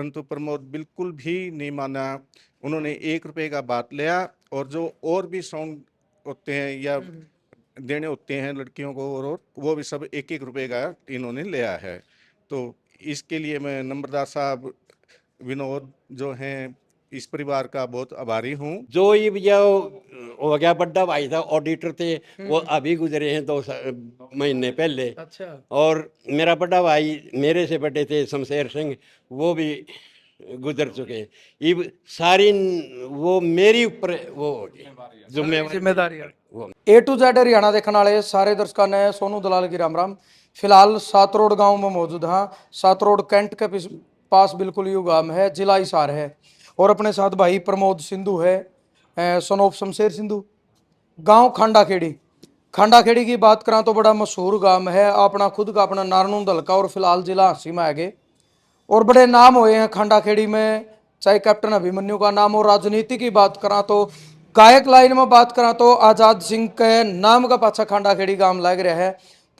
परंतु प्रमोद बिल्कुल भी नहीं माना। उन्होंने 1 रुपए का बात लिया, और जो और भी सॉन्ग होते हैं या देने होते हैं लड़कियों को, और वो भी सब 1-1 रुपए का इन्होंने लिया है। तो इसके लिए मैं नंबरदार साहब विनोद जो हैं, इस परिवार का बहुत आभारी हूँ। जो ये भैया हो गया बड्डा भाई था, ऑडिटर थे, वो अभी गुजरे हैं 2 महीने पहले। अच्छा। और मेरा बड़ा भाई मेरे से बड़े थे शमशेर सिंह, वो भी गुजर चुके हैं। ये सारी वो मेरी ऊपर वो होगी जिम्मेदारी वो। A to Z हरियाणा देखने वाले सारे दर्शकों ने सोनू दलाल की राम राम। फिलहाल सात रोड गांव में मौजूद हाँ। सात रोड कैंट के पास बिल्कुल यू गांव है, जिला हिसार है। और अपने साथ भाई प्रमोद सिंधु है, सन ऑफ शमशेर सिंधु। गांव खांडाखेड़ी। खांडाखेड़ी की बात करा तो बड़ा मशहूर गांव है, अपना खुद का अपना नारनूंद हल्का और फिलहाल जिला हंसी में आगे। और बड़े नाम हुए हैं खांडाखेड़ी में, चाहे कैप्टन अभिमन्यु का नाम हो। राजनीति की बात करा तो गायक लाइन में बात करा तो आजाद सिंह के नाम का पाछा खांडाखेड़ी गांव लग रहा है।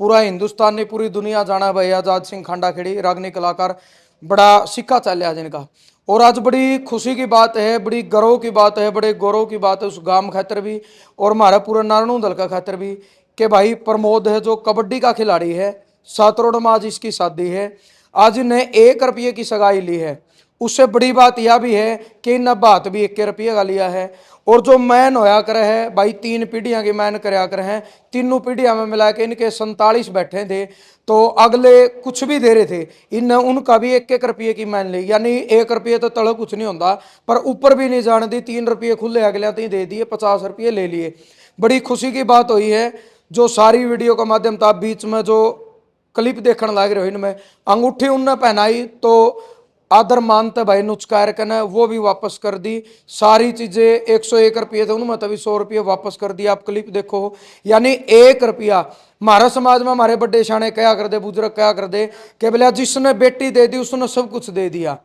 पूरा हिंदुस्तान ने पूरी दुनिया जाना भाई आजाद सिंह खांडाखेड़ी, रागनी कलाकार, बड़ा सिक्का चल रहा जिनका। और आज बड़ी खुशी की बात है, बड़ी गर्व की बात है, बड़े गौरव की बात है उस गांव खातर भी और हमारा पूरा नारायण दल का खातर भी, कि भाई प्रमोद है जो कबड्डी का खिलाड़ी है, सातरोड में आज इसकी शादी है। आज इन्हें 1 रुपये की सगाई ली है। उससे बड़ी बात यह भी है कि इन बात भी 1 रुपये का लिया है। और जो मैन होया करे है भाई, 3 पीढ़ियां की मैन कराया करे हैं, तीनों पीढ़ियां में मिला के इनके 47 बैठे थे। तो अगले कुछ भी दे रहे थे, इन उनका भी 1-1 रुपये की मैन ली, यानी 1 रुपये तो तले कुछ नहीं होता, पर ऊपर भी नहीं जाने दी। 3 रुपये खुले अगले तो ही दे दिए, 50 रुपये ले लिए। बड़ी खुशी की बात हुई है। जो सारी वीडियो के माध्यम था, बीच में जो क्लिप देखने लग रहे हो, इनमें अंगूठी उनने पहनाई तो आदर मानते भाई नुचकार कने वो भी वापस कर दी। सारी चीजें 101 रुपये थे उनमें तभी 100 रुपये वापस कर दिया। आप क्लिप देखो, यानी 1 रुपया। हमारा समाज में हमारे बड़े शाने क्या कर दे, बुजुर्ग क्या कर दे कि बोला जिसने बेटी दे दी उसने सब कुछ दे दिया।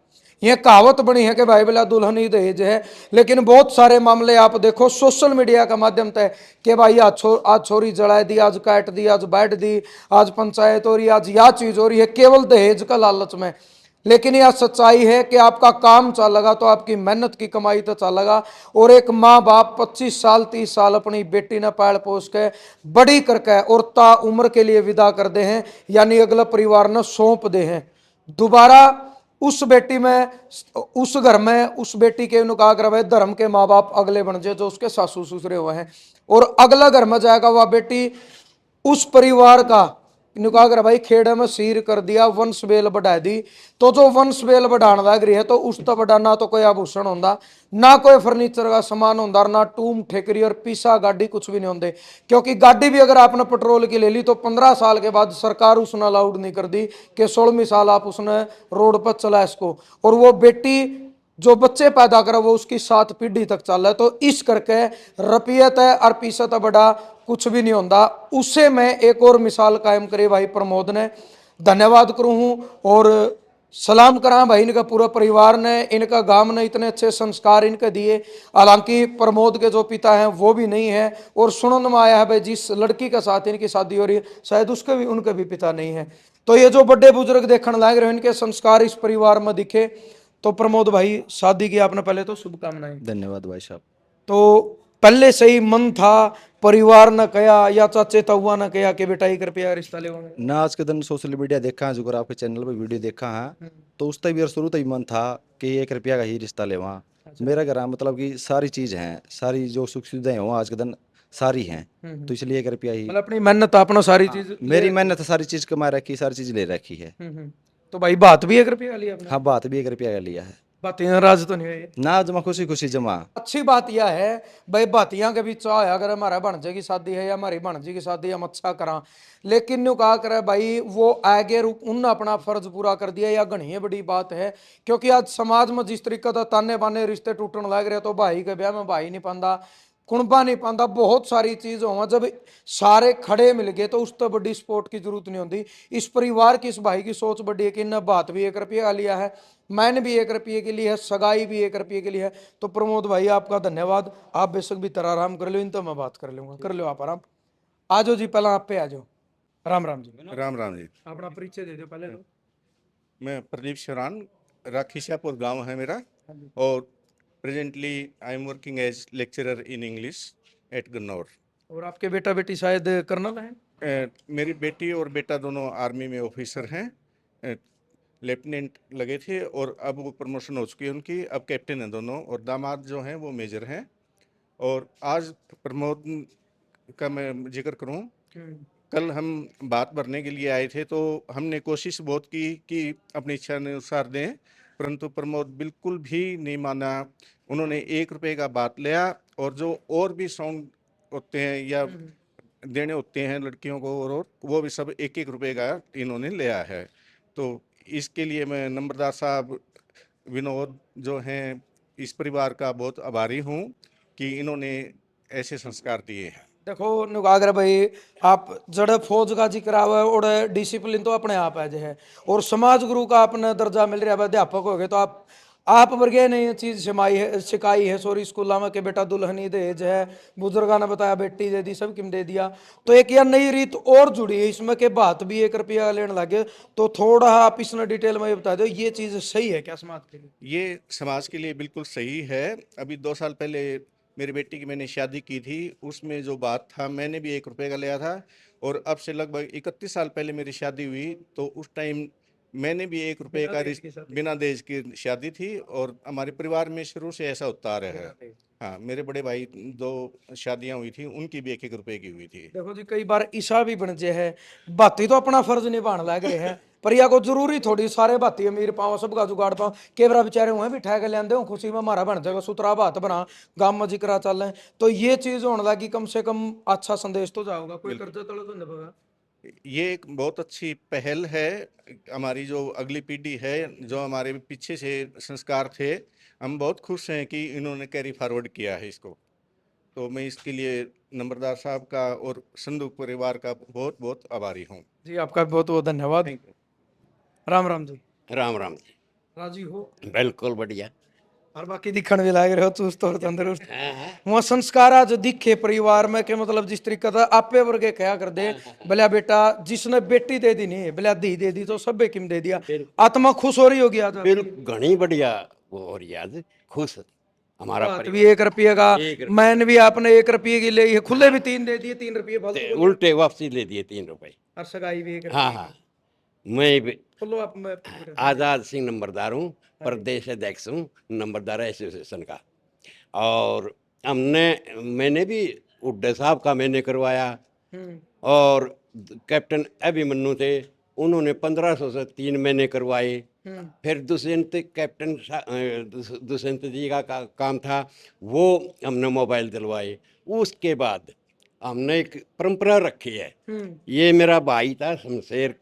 यह कहावत बनी है कि भाई बोला दुल्हन ही दहेज है। लेकिन बहुत सारे मामले आप देखो सोशल मीडिया का माध्यम से कि भाई आज छोरी जला दी, आज काट दी, आज बैठ दी, आज पंचायत हो रही, आज यह चीज हो रही है, केवल दहेज का लालच में। लेकिन यह सच्चाई है कि आपका काम चलेगा तो आपकी मेहनत की कमाई तो चलेगा। और एक माँ बाप 25 साल 30 साल अपनी बेटी ने पाल पोस के बड़ी करके और ता उम्र के लिए विदा कर दे हैं, यानी अगला परिवार ने सौंप दे हैं। दोबारा उस बेटी में, उस घर में उस बेटी के नुका कर धर्म के माँ बाप अगले बन जाए जो उसके सासू ससुरे हुए हैं, और अगला घर में जाएगा वह बेटी उस परिवार का नुकागर भाई खेड़े में सीर कर दिया, वंश बेल बढ़ा दी। तो जो वंश बेल बढ़ाने लग रही है तो उस तो बड़ा ना तो कोई आभूषण होता, ना कोई फर्नीचर का सामान होता, ना टूम ठेकरी और पीसा गाड़ी कुछ भी नहीं होंगे। क्योंकि गाड़ी भी अगर आपने पेट्रोल की ले ली तो 15 साल के बाद सरकार उसने अलाउड नहीं कर दी कि 16वीं साल आप उसने रोड पर चला इसको। और वो बेटी जो बच्चे पैदा करे वो उसकी 7 पीढ़ी तक चल रहा है। तो इस करके रपियत है और पीसा तो बड़ा कुछ भी नहीं होता। उससे मैं एक और मिसाल कायम करे भाई प्रमोद ने, धन्यवाद करूँ हूँ और सलाम करा भाई इनका पूरा परिवार ने, इनका गांव ने इतने अच्छे संस्कार इनके दिए। हालांकि प्रमोद के जो पिता हैं वो भी नहीं है, और सुनने में आया है भाई जिस लड़की के साथ इनकी शादी हो रही है शायद उसके भी उनके भी पिता नहीं है। तो ये जो बड़े बुजुर्ग देखने लायक रहे, इनके संस्कार इस परिवार में दिखे। तो प्रमोद भाई शादी की आपने पहले तो शुभकामनाएं। धन्यवाद भाई साहब। तो पहले से ही मन था, परिवार ने कहा या चाचे ताऊआ ने कहा कि बेटा 1 रुपया रिश्ता ले? ना आज के दिन सोशल मीडिया देखा है, जो आपके चैनल पे वीडियो देखा है, तो उस तक भी शुरू तो ही मन था कि 1 रुपया का ही रिश्ता ले वहाँ। मेरा घर मतलब कि सारी चीज है, सारी जो सुख सुविधाएं हो आज के दिन सारी हैं, तो इसलिए 1 रुपया ही। मतलब अपनी मेहनत अपना सारी चीज, मेरी मेहनत सारी चीज कमा रखी, सारी चीज ले रखी है। तो भाई बात भी 1 रुपया का लिया आपने? हाँ, बात भी 1 रुपया का लिया है। बातियां राज तो नहीं हुई ना, जमा खुशी खुशी जमा। अच्छी बात यह है भाई बातियां के भी चाह अगर हमारा भांजे की शादी है या हमारी भांजी की शादी हम अच्छा करा। लेकिन न्यू कहा करे भाई वो आगे उन अपना फर्ज पूरा कर दिया, या घनी बड़ी बात है। क्योंकि आज समाज में जिस तरीके का ताने बाने रिश्ते टूटने लग रहे, तो भाई के ब्याह में भाई नहीं पाता, कुणबा नहीं पाता, बहुत सारी चीज हो। जब सारे खड़े मिल गए तो उस तो बड़ी सपोर्ट की जरूरत नहीं होती। इस परिवार की, इस भाई की सोच बड़ी है कि इन्हें बात भी 1 रुपये का लिया है, मैंने भी 1 रुपये के लिए है, सगाई भी 1 रुपये के लिए है। तो प्रमोद भाई आपका धन्यवाद। आप बेशक भी तरह आराम कर लो, इन तो मैं बात कर लूंगा, कर लो आप आराम। आ जाओ जी, पहला आप पे आ जाओ। राम राम जी। राम राम जी। अपना परिचय दे दो पहले तो। मैं प्रदीप शरान, राखीशापुर गांव है मेरा, और presently I am working as lecturer in English at Gannaur. और आपके बेटा बेटी शायद कर्नल हैं? मेरी बेटी और बेटा दोनों आर्मी में ऑफिसर हैं, लेफ्टिनेंट लगे थे और अब वो प्रमोशन हो चुकी है उनकी, अब कैप्टन हैं दोनों, और दामाद जो हैं वो मेजर हैं। और आज प्रमोद का मैं जिक्र करूं, कल हम बात भरने के लिए आए थे तो हमने कोशिश बहुत की कि अपनी इच्छा अनुसार दें, परंतु प्रमोद बिल्कुल भी नहीं माना। उन्होंने 1 रुपये का बात लिया, और जो और भी सॉन्ग होते हैं या देने होते हैं लड़कियों को, और वो भी सब 1-1 रुपये का इन्होंने लिया है। तो इसके लिए मैं नंबरदार साहब विनोद जो हैं इस परिवार का बहुत आभारी हूँ कि इन्होंने ऐसे संस्कार दिए हैं। देखो नुगागर भाई, आप जड़ फौज का जिक्र आवे और डिसिप्लिन तो अपने आप है, और समाज गुरु का अपना दर्जा मिल रहा है, अध्यापक हो गए, तो आप वर्गे ने ये चीज सिखाई है सॉरी स्कूल में कि बेटा दुल्हनी दहेज है, बुजुर्गा ने बताया बेटी दे दी, सब किम दे दिया। तो एक यह नई रीत और जुड़ी है इसमें के बात भी 1 रुपया लेने लगे, तो थोड़ा आप इसमें डिटेल में ये बता दो, ये चीज सही है क्या समाज के लिए? ये समाज के लिए बिल्कुल सही है। अभी 2 साल पहले मेरी बेटी की मैंने शादी की थी, उसमें जो बात था मैंने भी 1 रुपये का लिया था, और अब से लगभग 31 साल पहले मेरी शादी हुई तो उस टाइम मैंने भी 1 रुपये का बिना दहेज की शादी थी, और हमारे परिवार में शुरू से ऐसा होता आ रहा है। हाँ, मेरे बड़े भाई 2 शादियां हुई थी, उनकी भी 1-1 रुपये की हुई थी। देखो जी, कई बार ईसा भी बन जे है, बाती तो अपना फर्ज निभाने लग रहे हैं, पर या को जरूरी थोड़ी सारे बाती अमीर पाओ सबका जुगाड़ पाओ, केवरा बेचारे हुए भी ठहके लेंदे हूँ खुशी में हमारा बन जाएगा सुतरा बात बना गांव में जिक्रा चल रहे, तो ये चीज होने लगी, कम से कम अच्छा संदेश तो जाओगा, कोई कर्जा तले तो नहीं होगा। ये एक बहुत अच्छी पहल है। हमारी जो अगली पीढ़ी है, जो हमारे पीछे से संस्कार थे, हम बहुत खुश हैं कि इन्होंने कैरी फॉरवर्ड किया है इसको। तो मैं इसके लिए नंबरदार साहब का और संधू परिवार का बहुत बहुत आभारी हूँ। जी आपका बहुत बहुत धन्यवाद। Thank you. राम राम जी। राम राम जी। राजी हो? बिल्कुल बढ़िया। और बाकी दिखण भी लाग रहे हो चुस्त और तंदुरुस्त। वहाँ संस्कार आज दिखे परिवार में के मतलब जिस तरीके का आपे वर्गे क्या कर दे, भला बेटा जिसने बेटी दे दी नहीं भला धी दे दी तो सब किम दे दिया, आत्मा खुश हो रही होगी आज। बिल्कुल घनी बढ़िया वो हो रही है आज, खुश हमारा बात भी 1 रुपये का, मैंने भी आपने 1 रुपये की ले, खुले भी 3 दे दिए, 3 रुपये फालतू, उल्टे वापसी ले दिए 3 रुपए। और सगाई भी 1 हाँ हाँ, मैं भी बोलो आप। मैं आज़ाद सिंह नंबरदार हूँ, प्रदेश अध्यक्ष हूँ नंबरदार एसोसिएशन का। और मैंने भी उड्डे साहब का मैंने करवाया, और कैप्टन अभिमन्यु थे, उन्होंने 1500 से 3 महीने करवाए। फिर दुष्यंत जी का काम था, वो हमने मोबाइल दिलवाए। उसके बाद हमने एक परंपरा रखी है, ये मेरा भाई था शमशेर,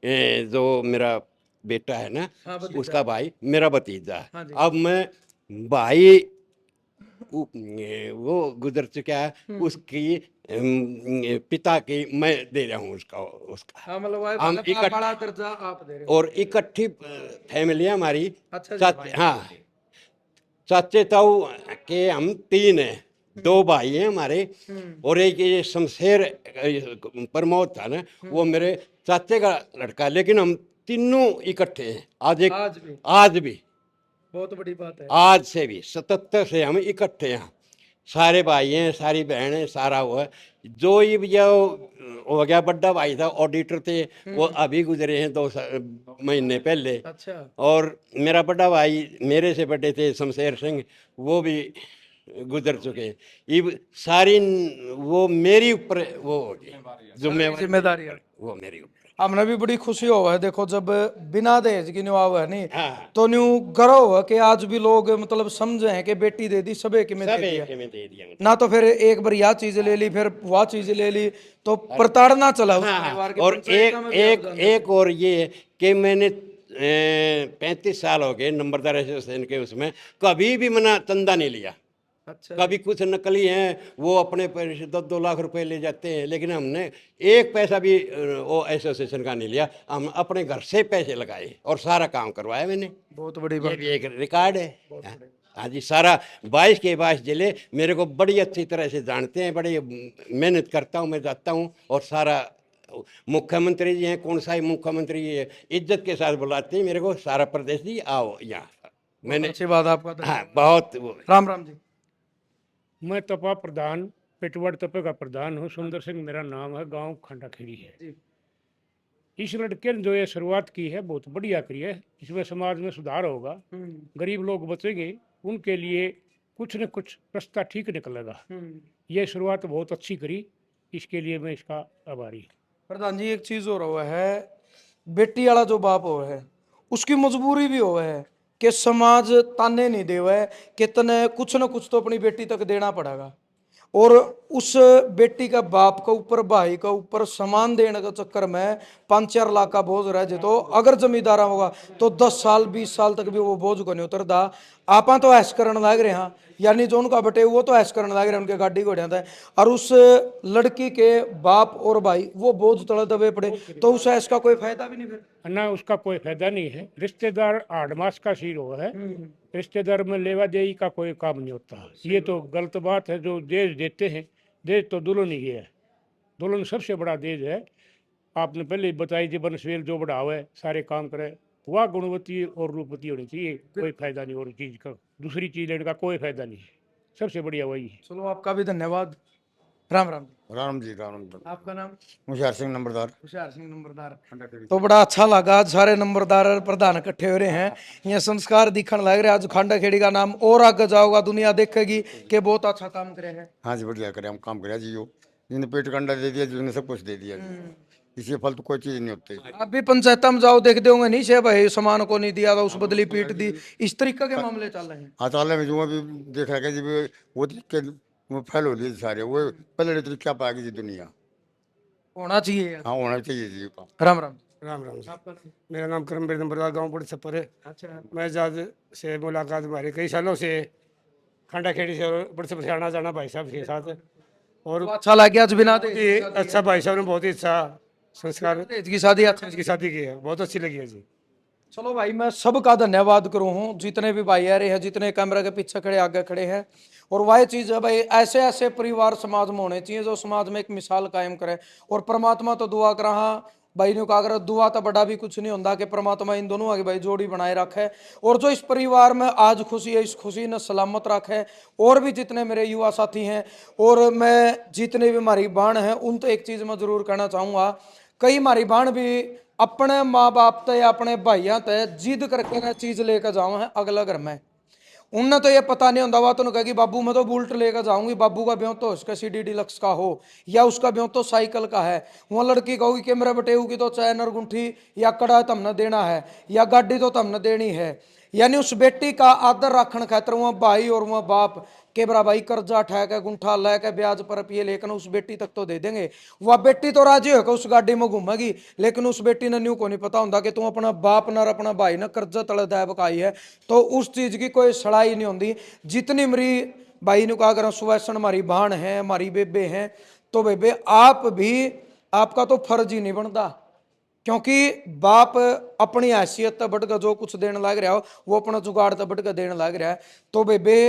जो मेरा बेटा है ना, उसका भाई मेरा भतीजा। अब मैं भाई वो गुजर चुका है, उसकी पिता की मैं दे रहा हूँ उसका हम बड़ा दर्जा आप दे रहे हो। और इकट्ठी फैमिली हमारी। अच्छा हाँ, चाचे ताऊ के हम 3 हैं, 2 भाई हैं हमारे, और एक ये शमशेर प्रमोद था ना, वो मेरे चाचे का लड़का, लेकिन हम तीनों इकट्ठे हैं आज भी बहुत बड़ी बात है। आज से भी 77 से हम इकट्ठे हैं, सारे भाई हैं, सारी बहन है, सारा हुआ। जो ये भैया हो गया बड़ा भाई था, ऑडिटर थे, वो अभी गुजरे हैं 2 महीने पहले। अच्छा। और मेरा बड़ा भाई मेरे से बड़े थे शमशेर सिंह, वो भी गुजर चुके हैं। ये सारी वो मेरी ऊपर वो होगी जिम्मेदारी, वो मेरी ऊपर। हमने भी बड़ी खुशी हुआ है, देखो जब बिना दहेज की न्यू हुआ है नहीं, तो न्यू गर्व हुआ कि आज भी लोग मतलब समझे हैं कि बेटी दे दी सबे कि में दे दिया ना, तो फिर एक बार यह चीज ले ली फिर वह चीज ले ली, तो प्रताड़ना चला उस परिवार के। और एक और ये है कि मैंने 35 साल हो गए नंबरदार एसोसिएशन के, उसमें कभी भी मैंने चंदा नहीं लिया। अच्छा। कभी कुछ नकली हैं वो अपने पैसे 2 लाख रुपए ले जाते हैं, लेकिन हमने 1 पैसा भी वो एसोसिएशन का नहीं लिया। हम अपने घर से पैसे लगाए और सारा काम करवाया मैंने। बहुत बड़ी बात, ये भी एक रिकॉर्ड है। हाँ जी, सारा 22 के 22 जिले मेरे को बड़ी अच्छी तरह से जानते हैं, बड़ी मेहनत करता हूँ, मैं जाता हूँ और सारा मुख्यमंत्री जी हैं, कौन सा ही मुख्यमंत्री है, इज्जत के साथ बुलाते हैं मेरे को, सारा प्रदेश जी आओ यहाँ। मैंने अच्छी बात आपका। हाँ बहुत वो राम राम जी। मैं तपा प्रधान पेटवाड़ तपे का प्रधान हूँ। सुंदर सिंह मेरा नाम है, गांव खंडाखेड़ी है। जी। इस लड़के ने जो ये शुरुआत की है बहुत बढ़िया करी है। इसमें समाज में सुधार होगा, गरीब लोग बचेंगे, उनके लिए कुछ न कुछ रास्ता ठीक निकलेगा। ये शुरुआत बहुत अच्छी करी, इसके लिए मैं इसका आभारी हूँ। प्रधान जी, एक चीज हो रहा है, बेटी वाला जो बाप हो है उसकी मजबूरी भी हो है कि समाज ताने नहीं दे है, कितने कुछ न कुछ तो अपनी बेटी तक देना पड़ेगा। और उस बेटी का बाप का ऊपर, भाई का ऊपर सामान देने के चक्कर में 5-4 लाख का बोझ रह जाए, तो अगर जमींदार होगा तो 10 साल 20 साल तक भी वो बोझ को नहीं उतरता। आपा तो ऐश करने लग रहे हैं, यानी जो उनका बटे वो तो ऐश करने लग रहे हैं उनके गाड़ी घोड़िया था, और उस लड़की के बाप और भाई वो बोझ तले दबे पड़े, तो उस ऐश का कोई फायदा भी नहीं फिर। ना उसका कोई फायदा नहीं है। रिश्तेदार आडमास का शीर हो है, रिश्तेदार में लेवा देई का कोई काम नहीं होता। ये तो गलत बात है। जो देश देते हैं, देश तो दुल्हन ही है, दुल्हन सबसे बड़ा देश है। आपने पहले ही बताई जी, बनस्वेल जो बढ़ावे सारे काम करे, वह गुणवती और रूपवती होनी चाहिए। कोई फायदा नहीं और चीज का, दूसरी चीज लेने का कोई फायदा नहीं है। सबसे बढ़िया वही है। चलो, आपका भी धन्यवाद। राम राम। राम जी राम। आपका नाम? होशियार सिंह नंबरदार। होशियार सिंह नंबरदार। तो बड़ा अच्छा लगा, सारे नंबरदार और प्रधान इकट्ठे हो रहे हैं, ये संस्कार दिखने लग रहे हैं। आज खांडा खेड़ी का नाम और आगे जाओगा, दुनिया देखेगी कि बहुत अच्छा काम करे हैं। हाँ जी बढ़िया करे, हम काम करे जी। यो जिन्हें पेट का अंडा दे दिया, जिन्हें सब कुछ दे दिया जी। इससे फल तो कोई चीज नहीं होती। आप भी पंचायत में जाओ, देख दोगे नहीं से भाई सामान को नहीं दिया था, उस बदली पीट दी, इस तरीके के मामले चल रहे हैं। हाँ ताले में जो अभी देख रहा है जी, वो तरीके वो फैल हो रही है सारे, वो पहले तरीके क्या पाएगी जी दुनिया। होना चाहिए यार। हाँ होना चाहिए जी। राम राम। राम राम। आपका नाम? मेरा नाम करमवीर नंबरदार, गांव बड़े छप्पर है। अच्छा। मैं जज से मुलाकात हमारे कई सालों से खंडा खेड़ी से बड़े छप्पर से आना जाना भाई साहब के साथ, और तो अच्छा लग गया आज बिना बहुत ही अच्छा भाई साहब ने बहुत ही अच्छा संस्कार दहेज की शादी अच्छा। की शादी की है, बहुत अच्छी लगी है जी। चलो भाई, मैं सबका धन्यवाद करूं हूँ, जितने भी भाई आ रहे हैं, जितने कैमरा के पीछे खड़े आगे खड़े हैं। और वह चीज है भाई, ऐसे ऐसे परिवार समाज में होने चाहिए जो समाज में एक मिसाल कायम करे। और परमात्मा तो दुआ कर रहा भाई ने कहा, अगर दुआ तो बड़ा भी कुछ नहीं होता कि परमात्मा इन दोनों आगे भाई जोड़ी बनाए रखे, और जो इस परिवार में आज खुशी है, इस खुशी ने सलामत रखे। और भी जितने मेरे युवा साथी हैं, और मैं जितने भी हमारी बाण हैं, उन तो एक चीज मैं जरूर कहना चाहूंगा, कई हमारी बाण भी अपने माँ बाप ते या अपने भाइयों ते जिद करके ना चीज लेकर जाओ है अगले घर में। उन्हें तो ये पता नहीं होता, वह तो कहेगी बाबू मैं तो बुलेट लेकर जाऊंगी, बाबू का ब्यों तो उसका CD डिलक्स का हो, या उसका ब्यों तो साइकिल का है। वहाँ लड़की कहोगी कि मेरे बटेऊ की तो चैन और गुंठी या कड़ा तो हमने देना है, या गाड़ी तो हमने देनी है। यानी उस बेटी का आदर रखने खातर वहाँ भाई और वहाँ बाप के बरा भाई कर्जा ठह के गुंठा लै के ब्याज पर पिए, लेकिन उस बेटी तक तो दे देंगे। वह बेटी तो राजी होकर उस गाड़ी में घूमेगी, लेकिन उस बेटी ने न्यू को नहीं पता होता कि तू अपना बाप न अपना भाई न कर्जा तले दै बकाई है, तो उस चीज की कोई सड़ाई नहीं होती। जितनी मेरी भाई ने कहा, अगर सुवैसन हमारी बहन है, हमारी बेबे हैं, तो बेबे आप भी, आपका तो फर्ज ही नहीं बनता, क्योंकि बाप अपनी हैसियत तक बढ़कर जो कुछ देने लग रहा हो, वो अपना जुगाड़ तक बढ़कर देने लग रहा है। तो बेबे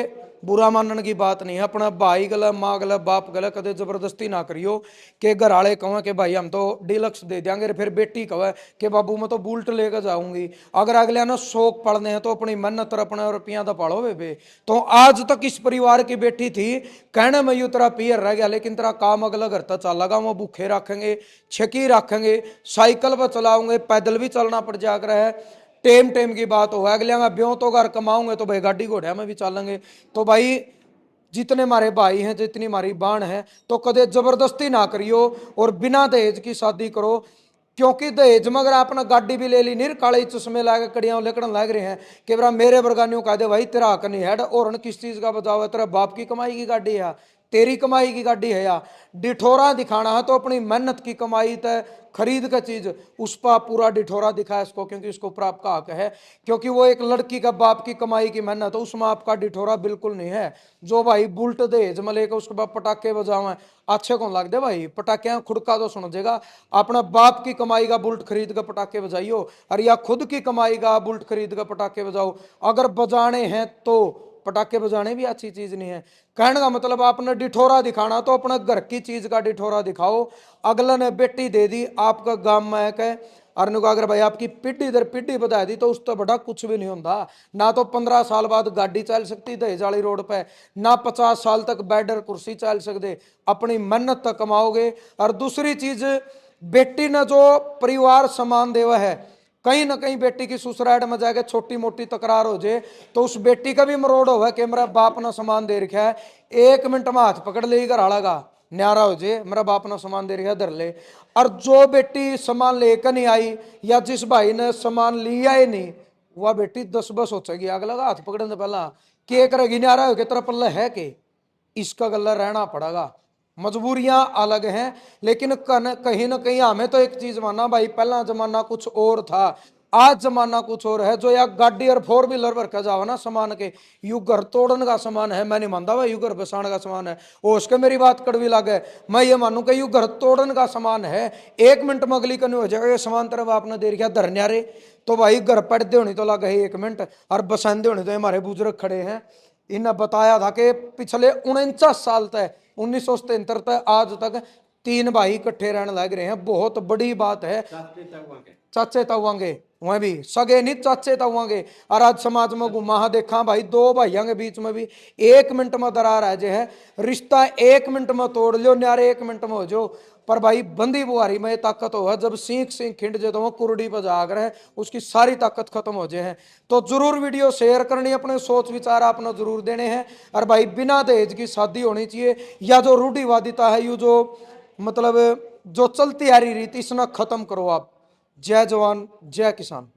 बुरा मानने की बात नहीं है, अपना भाई गला, माँ गला, बाप गला कदे जबरदस्ती ना करियो कि घर वाले कहें कि भाई हम तो डिलक्स दे देंगे, फिर बेटी कहे कि बाबू मैं तो बुलेट लेकर जाऊंगी। अगर अगले ना शौक पढ़ने हैं तो अपनी मेहनत और अपना रुपया तो पालो बेबे। तो आज तक इस परिवार की बेटी थी, कहने में यू तेरा पियर रह गया, लेकिन तेरा काम अगला घर तक चल लगा, वो भूखे रखेंगे, छकी रखेंगे, साइकिल पर चलाओगे, पैदल भी चलना पड़ जाकर है। टेम टेम की बात हो, अगले में ब्यों तो घर कमाऊंगे तो भाई गाड़ी घोड़िया में भी चलेंगे। तो भाई जितने हमारे भाई हैं, जितनी हमारी बाण है, तो कदे जबरदस्ती ना करियो और बिना दहेज की शादी करो। क्योंकि दहेज में अगर आपने गाड़ी भी ले ली, निर काले चश्मे लाके कड़ियां लेकर लग रहे हैं कि बरा मेरे वर्गानियों कह दे भाई तेरा हक नहीं है, और किस चीज का बचाव है, तेरा बाप की कमाई की गाड़ी है, तेरी कमाई की गाड़ी है, या डिठोरा दिखाना है तो अपनी मेहनत की कमाई तय खरीद का चीज उस पर पूरा डिठोरा दिखाए इसको, क्योंकि उसको ऊपर आपका हक है, क्योंकि वो एक लड़की का बाप की कमाई की मेहनत है, उसमें आपका डिठोरा बिल्कुल नहीं है। जो भाई बुलेट दहेज में लेकर उसके बाद पटाखे बजावे, अच्छे कौन लग दे भाई, पटाखे खुड़का तो सुन जाएगा। अपना बाप की कमाई का बुलेट खरीद कर पटाखे बजाइयो, और या खुद की कमाई का बुलेट खरीद कर पटाखे बजाओ। अगर बजाने हैं तो पटाखे बजाने भी अच्छी चीज नहीं है। कहने का मतलब आपने डिठोरा दिखाना तो अपने घर की चीज का डिठोरा दिखाओ। अगला ने बेटी दे दी आपका गांव में कह और अगर भाई आपकी पीढ़ी दर पीढ़ी बता दी तो उस तो बड़ा कुछ भी नहीं होता ना। तो 15 साल बाद गाड़ी चल सकती दहेज वाली रोड पे, ना 50 साल तक बैडर कुर्सी चल सकते। अपनी मेहनत तक कमाओगे। और दूसरी चीज, बेटी ने जो परिवार सम्मान देवा है, कहीं ना कहीं बेटी की ससुराल में जाके छोटी मोटी तकरार हो जाए तो उस बेटी का भी मरोड़ होगा कि मेरा बाप ने सामान दे रखा है, 1 मिनट में हाथ पकड़ ले घर आला का न्यारा हो जाए, मेरा बाप ने सामान दे रखा है धर ले। और जो बेटी सामान लेकर नहीं आई या जिस भाई ने सामान लिया ही नहीं, वह बेटी 10 बस हो जाएगी अगला का हाथ पकड़ने से पहला के करेगी न्यारा हो के तेरा पल्ला है के, इसका गला रहना पड़ेगा। मजबूरियां अलग हैं, लेकिन कहीं ना कहीं हमें तो एक चीज मानना भाई, पहला जमाना कुछ और था, आज जमाना कुछ और है। जो या गाड़ी और 4 व्हीलर भर का जाओ ना सामान के, यू घर तोड़ने का सामान है, मैं नहीं मानता भाई यू घर बसाने का सामान है। वो उसके मेरी बात कड़वी लगे, मैं ये मानू कि यू घर तोड़ने का सामान है। 1 मिनट में अगली कन्यू हो जाएगा, ये सामान तरफ आपने दे रखा धरने रे, तो भाई घर पड़ते होनी तो लगे 1 मिनट, और बसंदे होनी तो हमारे बुजुर्ग खड़े हैं। इन्हें बताया था कि पिछले 49 साल तक 1977 तक आज तक 3 भाई इकट्ठे रहने लग रहे हैं। बहुत बड़ी बात है। चाचे ताऊंगे वह भी सगे नहीं, चाचे ताऊंगे। और आज समाज में घुमा देखा भाई 2 भाइयों के बीच में भी 1 मिनट में दरार आ जाए है, रिश्ता 1 मिनट में तोड़ लो, न्यारे 1 मिनट में हो जो। पर भाई बंदी बुआरी में ताकत हो है, जब सीख खिंड जाए तो वो कुरडी पर जाकर है उसकी सारी ताकत खत्म हो जाए है। तो जरूर वीडियो शेयर करनी, अपने सोच विचार आपने जरूर देने हैं। और भाई बिना दहेज की शादी होनी चाहिए, या जो रूढ़िवादिता है, यू जो मतलब जो चलती आ रही रीति, इसना खत्म करो आप। जय जवान जय किसान।